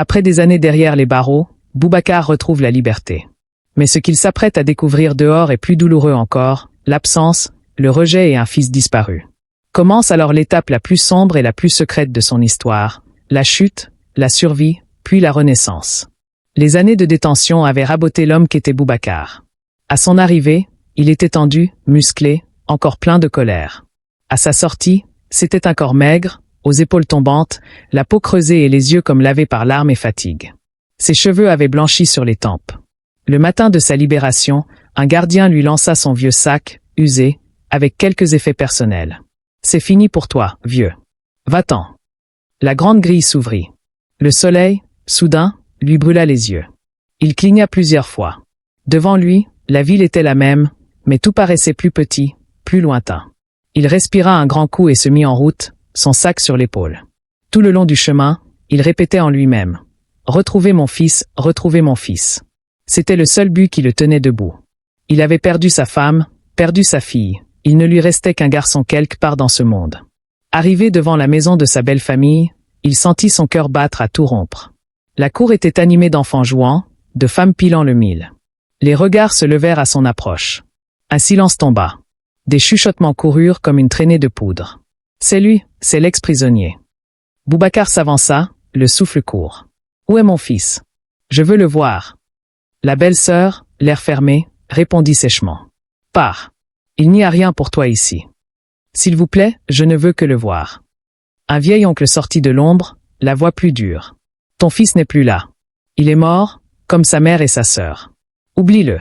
Après des années derrière les barreaux, Boubacar retrouve la liberté. Mais ce qu'il s'apprête à découvrir dehors est plus douloureux encore, l'absence, le rejet et un fils disparu. Commence alors l'étape la plus sombre et la plus secrète de son histoire, la chute, la survie, puis la renaissance. Les années de détention avaient raboté l'homme qu'était Boubacar. À son arrivée, il était tendu, musclé, encore plein de colère. À sa sortie, c'était un corps maigre, aux épaules tombantes, la peau creusée et les yeux comme lavés par larmes et fatigue. Ses cheveux avaient blanchi sur les tempes. Le matin de sa libération, un gardien lui lança son vieux sac, usé, avec quelques effets personnels. « C'est fini pour toi, vieux. Va-t'en. » La grande grille s'ouvrit. Le soleil, soudain, lui brûla les yeux. Il cligna plusieurs fois. Devant lui, la ville était la même, mais tout paraissait plus petit, plus lointain. Il respira un grand coup et se mit en route, son sac sur l'épaule. Tout le long du chemin, il répétait en lui-même. « Retrouvez mon fils, retrouvez mon fils. » C'était le seul but qui le tenait debout. Il avait perdu sa femme, perdu sa fille. Il ne lui restait qu'un garçon quelque part dans ce monde. Arrivé devant la maison de sa belle famille, il sentit son cœur battre à tout rompre. La cour était animée d'enfants jouant, de femmes pilant le mil. Les regards se levèrent à son approche. Un silence tomba. Des chuchotements coururent comme une traînée de poudre. « C'est lui, c'est l'ex-prisonnier. » Boubacar s'avança, le souffle court. « Où est mon fils? Je veux le voir. » La belle-sœur, l'air fermé, répondit sèchement. « Pars. Il n'y a rien pour toi ici. S'il vous plaît, je ne veux que le voir. » Un vieil oncle sortit de l'ombre, la voix plus dure. « Ton fils n'est plus là. Il est mort, comme sa mère et sa sœur. Oublie-le. »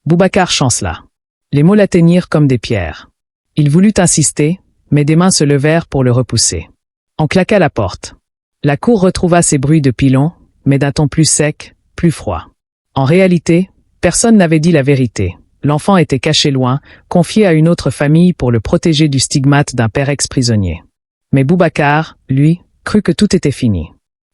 Boubacar chancela. Les mots l'atteignirent comme des pierres. Il voulut insister, mais des mains se levèrent pour le repousser. On claqua la porte. La cour retrouva ses bruits de pilons, mais d'un ton plus sec, plus froid. En réalité, personne n'avait dit la vérité. L'enfant était caché loin, confié à une autre famille pour le protéger du stigmate d'un père ex-prisonnier. Mais Boubacar, lui, crut que tout était fini.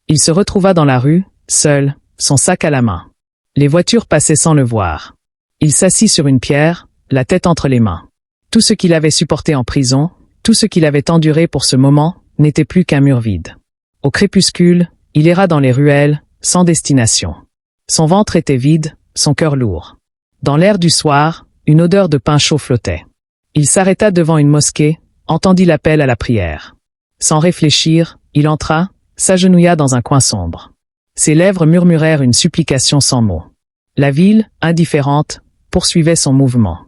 Il se retrouva dans la rue, seul, son sac à la main. Les voitures passaient sans le voir. Il s'assit sur une pierre, la tête entre les mains. Tout ce qu'il avait supporté en prison, tout ce qu'il avait enduré pour ce moment, n'était plus qu'un mur vide. Au crépuscule, il erra dans les ruelles, sans destination. Son ventre était vide, son cœur lourd. Dans l'air du soir, une odeur de pain chaud flottait. Il s'arrêta devant une mosquée, entendit l'appel à la prière. Sans réfléchir, il entra, s'agenouilla dans un coin sombre. Ses lèvres murmurèrent une supplication sans mots. La ville, indifférente, poursuivait son mouvement.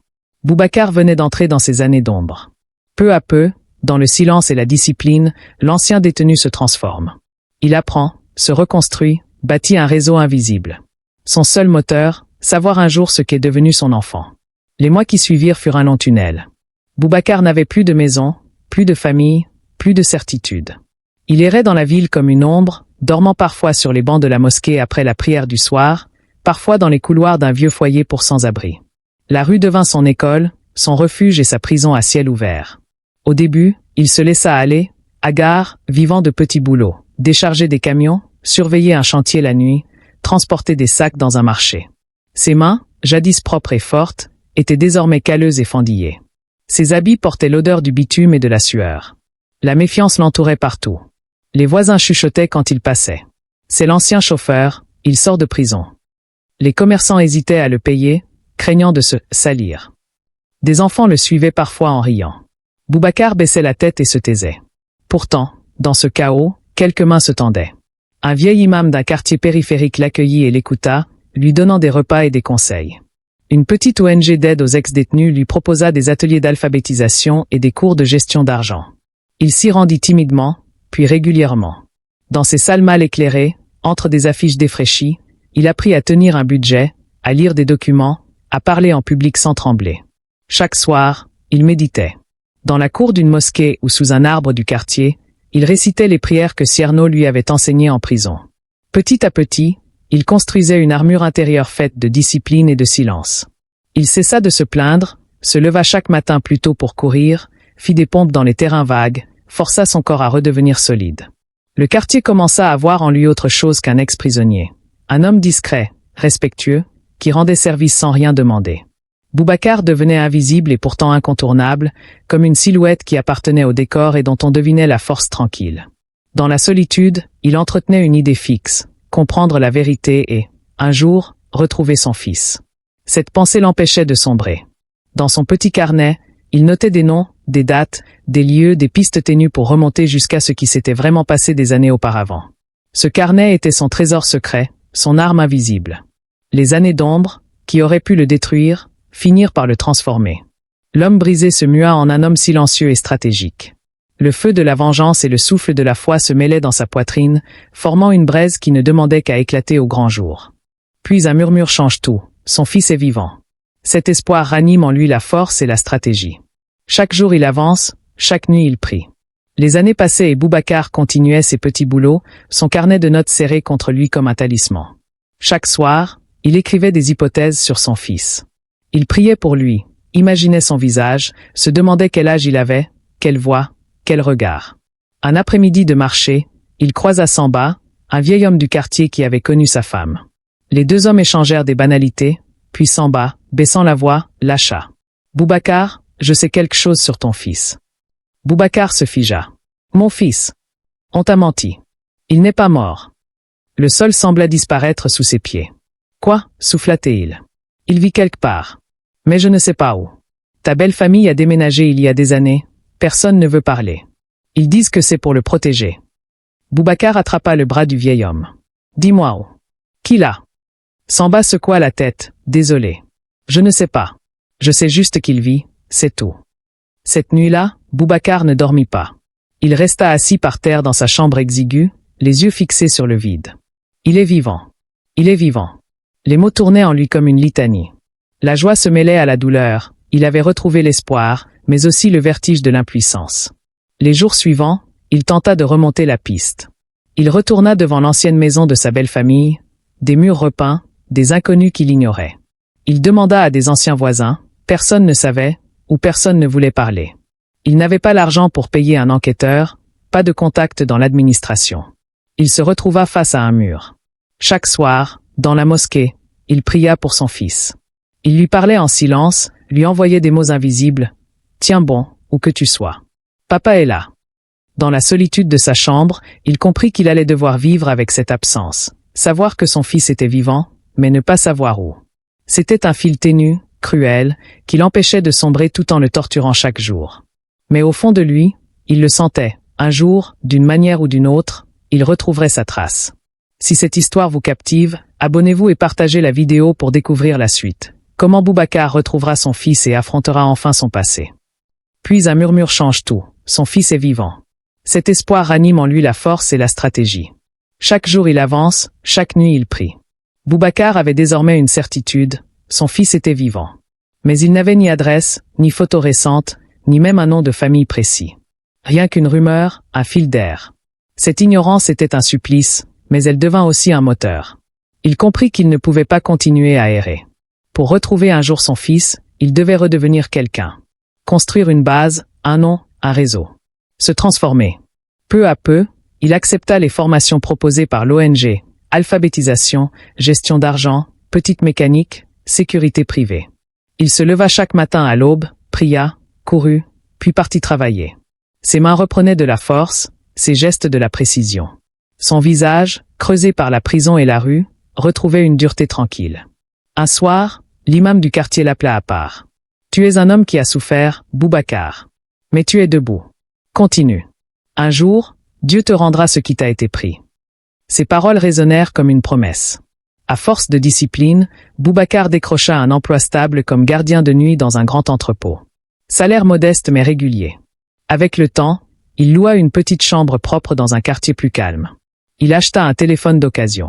Boubacar venait d'entrer dans ces années d'ombre. Peu à peu, dans le silence et la discipline, l'ancien détenu se transforme. Il apprend, se reconstruit, bâtit un réseau invisible. Son seul moteur, savoir un jour ce qu'est devenu son enfant. Les mois qui suivirent furent un long tunnel. Boubacar n'avait plus de maison, plus de famille, plus de certitude. Il errait dans la ville comme une ombre, dormant parfois sur les bancs de la mosquée après la prière du soir, parfois dans les couloirs d'un vieux foyer pour sans-abri. La rue devint son école, son refuge et sa prison à ciel ouvert. Au début, il se laissa aller, hagard, vivant de petits boulots, décharger des camions, surveiller un chantier la nuit, transporter des sacs dans un marché. Ses mains, jadis propres et fortes, étaient désormais calleuses et fendillées. Ses habits portaient l'odeur du bitume et de la sueur. La méfiance l'entourait partout. Les voisins chuchotaient quand il passait. C'est l'ancien chauffeur, il sort de prison. Les commerçants hésitaient à le payer, craignant de se salir. Des enfants le suivaient parfois en riant. Boubacar baissait la tête et se taisait. Pourtant, dans ce chaos, quelques mains se tendaient. Un vieil imam d'un quartier périphérique l'accueillit et l'écouta, lui donnant des repas et des conseils. Une petite ONG d'aide aux ex-détenus lui proposa des ateliers d'alphabétisation et des cours de gestion d'argent. Il s'y rendit timidement, puis régulièrement. Dans ces salles mal éclairées, entre des affiches défraîchies, il apprit à tenir un budget, à lire des documents, à parler en public sans trembler. Chaque soir, il méditait. Dans la cour d'une mosquée ou sous un arbre du quartier, il récitait les prières que Cierno lui avait enseignées en prison. Petit à petit, il construisait une armure intérieure faite de discipline et de silence. Il cessa de se plaindre, se leva chaque matin plus tôt pour courir, fit des pompes dans les terrains vagues, força son corps à redevenir solide. Le quartier commença à voir en lui autre chose qu'un ex-prisonnier. Un homme discret, respectueux, qui rendait service sans rien demander. Boubacar devenait invisible et pourtant incontournable, comme une silhouette qui appartenait au décor et dont on devinait la force tranquille. Dans la solitude, il entretenait une idée fixe. comprendre la vérité et, un jour, retrouver son fils. Cette pensée l'empêchait de sombrer. Dans son petit carnet, il notait des noms, des dates, des lieux, des pistes ténues pour remonter jusqu'à ce qui s'était vraiment passé des années auparavant. Ce carnet était son trésor secret, son arme invisible. Les années d'ombre, qui auraient pu le détruire, finirent par le transformer. L'homme brisé se mua en un homme silencieux et stratégique. Le feu de la vengeance et le souffle de la foi se mêlaient dans sa poitrine, formant une braise qui ne demandait qu'à éclater au grand jour. Puis un murmure change tout, son fils est vivant. Cet espoir ranime en lui la force et la stratégie. Chaque jour il avance, chaque nuit il prie. Les années passaient et Boubacar continuait ses petits boulots, son carnet de notes serré contre lui comme un talisman. Chaque soir, il écrivait des hypothèses sur son fils. Il priait pour lui, imaginait son visage, se demandait quel âge il avait, quelle voix, quel regard. Un après-midi de marché, il croisa Samba, un vieil homme du quartier qui avait connu sa femme. Les deux hommes échangèrent des banalités, puis Samba, baissant la voix, lâcha. « Boubacar, je sais quelque chose sur ton fils. » Boubacar se figea. « Mon fils. On t'a menti. Il n'est pas mort. » Le sol sembla disparaître sous ses pieds. « Quoi » souffla-t-il. « Il vit quelque part. Mais je ne sais pas où. Ta belle famille a déménagé il y a des années. Personne ne veut parler. Ils disent que c'est pour le protéger. » Boubacar attrapa le bras du vieil homme. « Dis-moi où. Qui l'a » Samba secoua la tête, désolé. « Je ne sais pas. Je sais juste qu'il vit, c'est tout. » Cette nuit-là, Boubacar ne dormit pas. Il resta assis par terre dans sa chambre exiguë, les yeux fixés sur le vide. Il est vivant. Il est vivant. Les mots tournaient en lui comme une litanie. La joie se mêlait à la douleur, il avait retrouvé l'espoir, mais aussi le vertige de l'impuissance. Les jours suivants, il tenta de remonter la piste. Il retourna devant l'ancienne maison de sa belle famille, des murs repeints, des inconnus qui l'ignoraient. Il demanda à des anciens voisins, personne ne savait, ou personne ne voulait parler. Il n'avait pas l'argent pour payer un enquêteur, pas de contact dans l'administration. Il se retrouva face à un mur. Chaque soir, dans la mosquée, il pria pour son fils. Il lui parlait en silence, lui envoyait des mots invisibles. « Tiens bon, où que tu sois. Papa est là. » Dans la solitude de sa chambre, il comprit qu'il allait devoir vivre avec cette absence, savoir que son fils était vivant, mais ne pas savoir où. C'était un fil ténu, cruel, qui l'empêchait de sombrer tout en le torturant chaque jour. Mais au fond de lui, il le sentait. Un jour, d'une manière ou d'une autre, il retrouverait sa trace. Si cette histoire vous captive, abonnez-vous et partagez la vidéo pour découvrir la suite. Comment Boubacar retrouvera son fils et affrontera enfin son passé. Puis un murmure change tout. Son fils est vivant. Cet espoir ranime en lui la force et la stratégie. Chaque jour il avance, chaque nuit il prie. Boubacar avait désormais une certitude, son fils était vivant. Mais il n'avait ni adresse, ni photo récente, ni même un nom de famille précis. Rien qu'une rumeur, un fil d'air. Cette ignorance était un supplice, mais elle devint aussi un moteur. Il comprit qu'il ne pouvait pas continuer à errer. Pour retrouver un jour son fils, il devait redevenir quelqu'un. Construire une base, un nom, un réseau. Se transformer. Peu à peu, il accepta les formations proposées par l'ONG, alphabétisation, gestion d'argent, petite mécanique, sécurité privée. Il se leva chaque matin à l'aube, pria, courut, puis partit travailler. Ses mains reprenaient de la force, ses gestes de la précision. Son visage, creusé par la prison et la rue, retrouvait une dureté tranquille. Un soir, l'imam du quartier l'appela à part. « Tu es un homme qui a souffert, Boubacar. Mais tu es debout. Continue. Un jour, Dieu te rendra ce qui t'a été pris. » Ces paroles résonnèrent comme une promesse. À force de discipline, Boubacar décrocha un emploi stable comme gardien de nuit dans un grand entrepôt. Salaire modeste mais régulier. Avec le temps, il loua une petite chambre propre dans un quartier plus calme. Il acheta un téléphone d'occasion.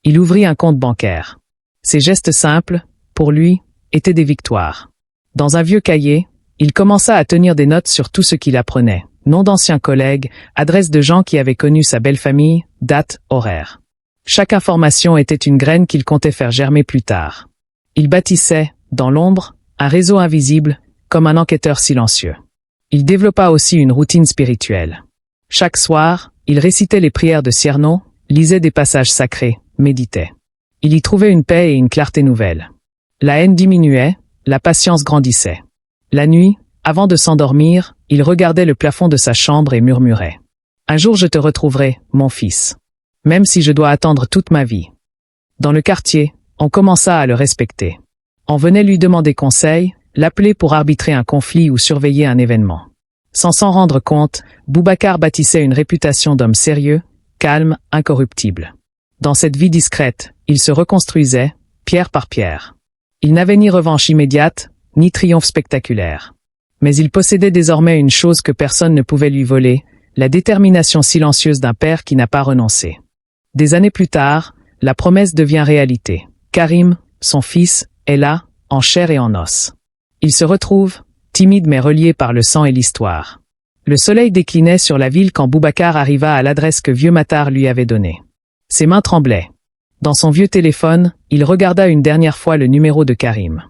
Il ouvrit un compte bancaire. Ces gestes simples, pour lui, étaient des victoires. Dans un vieux cahier, il commença à tenir des notes sur tout ce qu'il apprenait. Noms d'anciens collègues, adresses de gens qui avaient connu sa belle famille, date, horaire. Chaque information était une graine qu'il comptait faire germer plus tard. Il bâtissait, dans l'ombre, un réseau invisible, comme un enquêteur silencieux. Il développa aussi une routine spirituelle. Chaque soir, il récitait les prières de Cyrano, lisait des passages sacrés, méditait. Il y trouvait une paix et une clarté nouvelle. La haine diminuait, la patience grandissait. La nuit, avant de s'endormir, il regardait le plafond de sa chambre et murmurait. « Un jour je te retrouverai, mon fils. » même si je dois attendre toute ma vie. Dans le quartier, on commença à le respecter. On venait lui demander conseil, l'appeler pour arbitrer un conflit ou surveiller un événement. Sans s'en rendre compte, Boubacar bâtissait une réputation d'homme sérieux, calme, incorruptible. Dans cette vie discrète, il se reconstruisait, pierre par pierre. Il n'avait ni revanche immédiate, ni triomphe spectaculaire. Mais il possédait désormais une chose que personne ne pouvait lui voler, la détermination silencieuse d'un père qui n'a pas renoncé. Des années plus tard, la promesse devient réalité. Karim, son fils, est là, en chair et en os. Il se retrouve, timide mais relié par le sang et l'histoire. Le soleil déclinait sur la ville quand Boubacar arriva à l'adresse que vieux Matar lui avait donnée. Ses mains tremblaient. Dans son vieux téléphone, il regarda une dernière fois le numéro de Karim.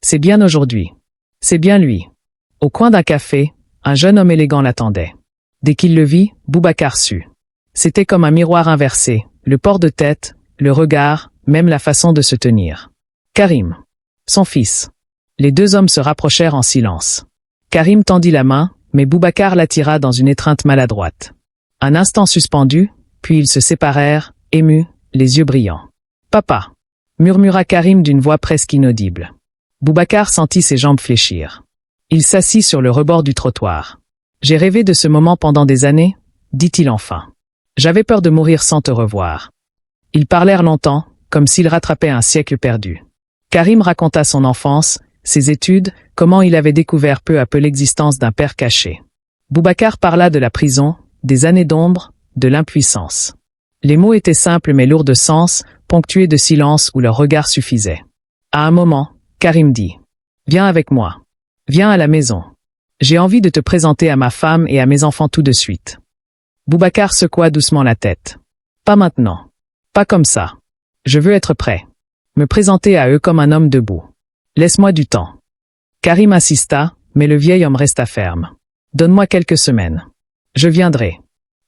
C'est bien aujourd'hui. C'est bien lui. Au coin d'un café, un jeune homme élégant l'attendait. Dès qu'il le vit, Boubacar sut. C'était comme un miroir inversé, le port de tête, le regard, même la façon de se tenir. Karim. Son fils. Les deux hommes se rapprochèrent en silence. Karim tendit la main, mais Boubacar l'attira dans une étreinte maladroite. Un instant suspendu, puis ils se séparèrent, émus, les yeux brillants. « Papa !» murmura Karim d'une voix presque inaudible. Boubacar sentit ses jambes fléchir. Il s'assit sur le rebord du trottoir. « J'ai rêvé de ce moment pendant des années, » dit-il enfin. « J'avais peur de mourir sans te revoir. » Ils parlèrent longtemps, comme s'ils rattrapaient un siècle perdu. Karim raconta son enfance, ses études, comment il avait découvert peu à peu l'existence d'un père caché. Boubacar parla de la prison, des années d'ombre, de l'impuissance. Les mots étaient simples mais lourds de sens, ponctués de silence où leur regard suffisait. À un moment, Karim dit « Viens avec moi. Viens à la maison. J'ai envie de te présenter à ma femme et à mes enfants tout de suite. » Boubacar secoua doucement la tête. « Pas maintenant. Pas comme ça. Je veux être prêt. Me présenter à eux comme un homme debout. Laisse-moi du temps. » Karim insista, mais le vieil homme resta ferme. « Donne-moi quelques semaines. Je viendrai.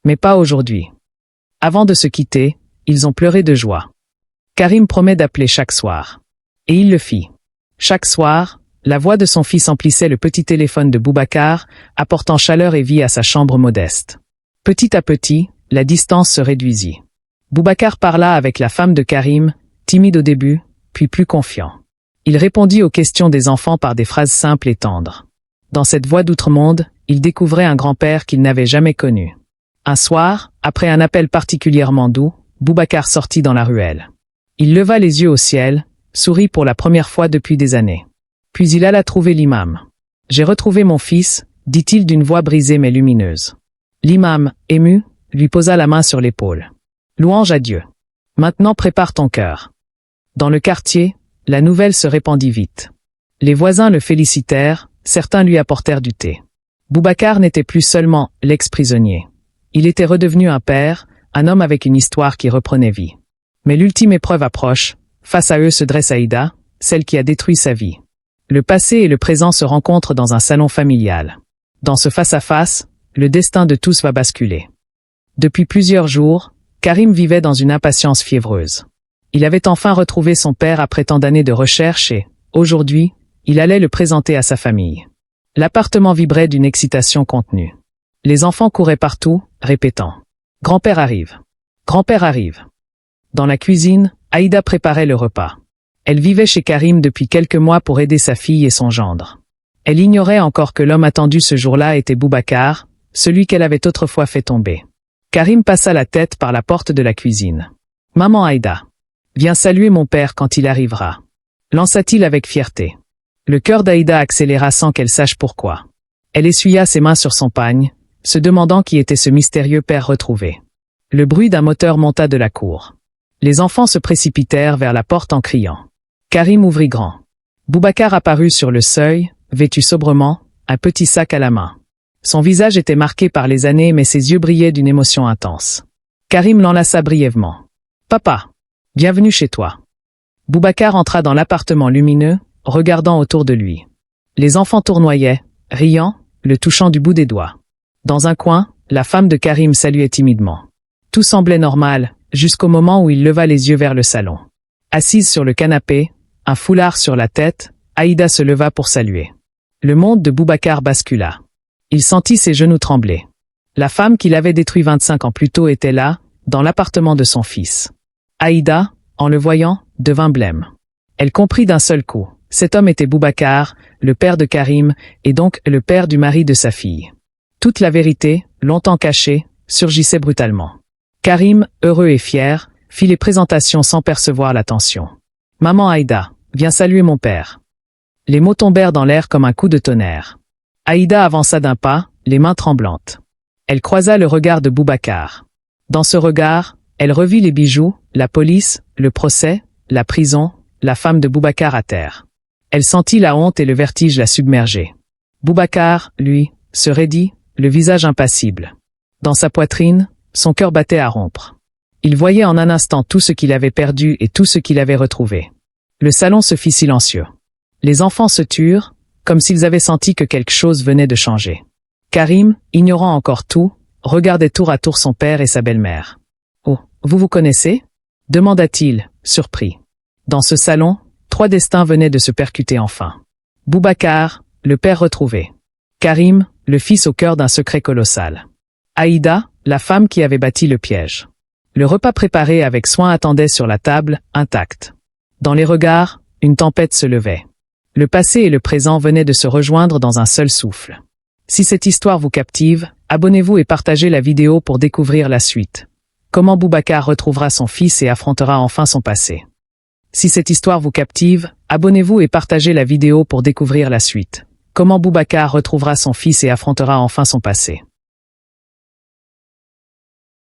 Mais pas aujourd'hui. » Avant de se quitter, ils ont pleuré de joie. Karim promet d'appeler chaque soir. Et il le fit. Chaque soir, la voix de son fils emplissait le petit téléphone de Boubacar, apportant chaleur et vie à sa chambre modeste. Petit à petit, la distance se réduisit. Boubacar parla avec la femme de Karim, timide au début, puis plus confiant. Il répondit aux questions des enfants par des phrases simples et tendres. Dans cette voix d'outre-monde, il découvrait un grand-père qu'il n'avait jamais connu. Un soir, après un appel particulièrement doux, Boubacar sortit dans la ruelle. Il leva les yeux au ciel, sourit pour la première fois depuis des années. Puis il alla trouver l'imam. « J'ai retrouvé mon fils », dit-il d'une voix brisée mais lumineuse. L'imam, ému, lui posa la main sur l'épaule. « Louange à Dieu. Maintenant prépare ton cœur. » Dans le quartier, la nouvelle se répandit vite. Les voisins le félicitèrent, certains lui apportèrent du thé. Boubacar n'était plus seulement l'ex-prisonnier. Il était redevenu un père, un homme avec une histoire qui reprenait vie. Mais l'ultime épreuve approche, face à eux se dresse Aïda, celle qui a détruit sa vie. Le passé et le présent se rencontrent dans un salon familial. Dans ce face-à-face, le destin de tous va basculer. Depuis plusieurs jours, Karim vivait dans une impatience fiévreuse. Il avait enfin retrouvé son père après tant d'années de recherche et, aujourd'hui, il allait le présenter à sa famille. L'appartement vibrait d'une excitation contenue. Les enfants couraient partout, répétant « Grand-père arrive. Grand-père arrive. » Dans la cuisine, Aïda préparait le repas. Elle vivait chez Karim depuis quelques mois pour aider sa fille et son gendre. Elle ignorait encore que l'homme attendu ce jour-là était Boubacar, celui qu'elle avait autrefois fait tomber. Karim passa la tête par la porte de la cuisine. « Maman Aïda, viens saluer mon père quand il arrivera. » Lança-t-il avec fierté. Le cœur d'Aïda accéléra sans qu'elle sache pourquoi. Elle essuya ses mains sur son pagne, se demandant qui était ce mystérieux père retrouvé. Le bruit d'un moteur monta de la cour. Les enfants se précipitèrent vers la porte en criant. Karim ouvrit grand. Boubacar apparut sur le seuil, vêtu sobrement, un petit sac à la main. Son visage était marqué par les années mais ses yeux brillaient d'une émotion intense. Karim l'enlaça brièvement. « Papa, bienvenue chez toi. » Boubacar entra dans l'appartement lumineux, regardant autour de lui. Les enfants tournoyaient, riant, le touchant du bout des doigts. Dans un coin, la femme de Karim saluait timidement. Tout semblait normal, jusqu'au moment où il leva les yeux vers le salon. Assise sur le canapé, un foulard sur la tête, Aïda se leva pour saluer. Le monde de Boubacar bascula. Il sentit ses genoux trembler. La femme qu'il avait détruit 25 ans plus tôt était là, dans l'appartement de son fils. Aïda, en le voyant, devint blême. Elle comprit d'un seul coup. Cet homme était Boubacar, le père de Karim, et donc le père du mari de sa fille. Toute la vérité, longtemps cachée, surgissait brutalement. Karim, heureux et fier, fit les présentations sans percevoir la tension. « Maman Aïda, viens saluer mon père. » Les mots tombèrent dans l'air comme un coup de tonnerre. Aïda avança d'un pas, les mains tremblantes. Elle croisa le regard de Boubacar. Dans ce regard, elle revit les bijoux, la police, le procès, la prison, la femme de Boubacar à terre. Elle sentit la honte et le vertige la submerger. Boubacar, lui, se raidit, le visage impassible. Dans sa poitrine, son cœur battait à rompre. Il voyait en un instant tout ce qu'il avait perdu et tout ce qu'il avait retrouvé. Le salon se fit silencieux. Les enfants se turent, comme s'ils avaient senti que quelque chose venait de changer. Karim, ignorant encore tout, regardait tour à tour son père et sa belle-mère. « Oh, vous vous connaissez ?» demanda-t-il, surpris. Dans ce salon, 3 destins venaient de se percuter enfin. Boubacar, le père retrouvé. Karim, le fils au cœur d'un secret colossal. Aïda, la femme qui avait bâti le piège. Le repas préparé avec soin attendait sur la table, intact. Dans les regards, une tempête se levait. Le passé et le présent venaient de se rejoindre dans un seul souffle. Si cette histoire vous captive, abonnez-vous et partagez la vidéo pour découvrir la suite. Comment Boubacar retrouvera son fils et affrontera enfin son passé. Si cette histoire vous captive, abonnez-vous et partagez la vidéo pour découvrir la suite. Comment Boubacar retrouvera son fils et affrontera enfin son passé.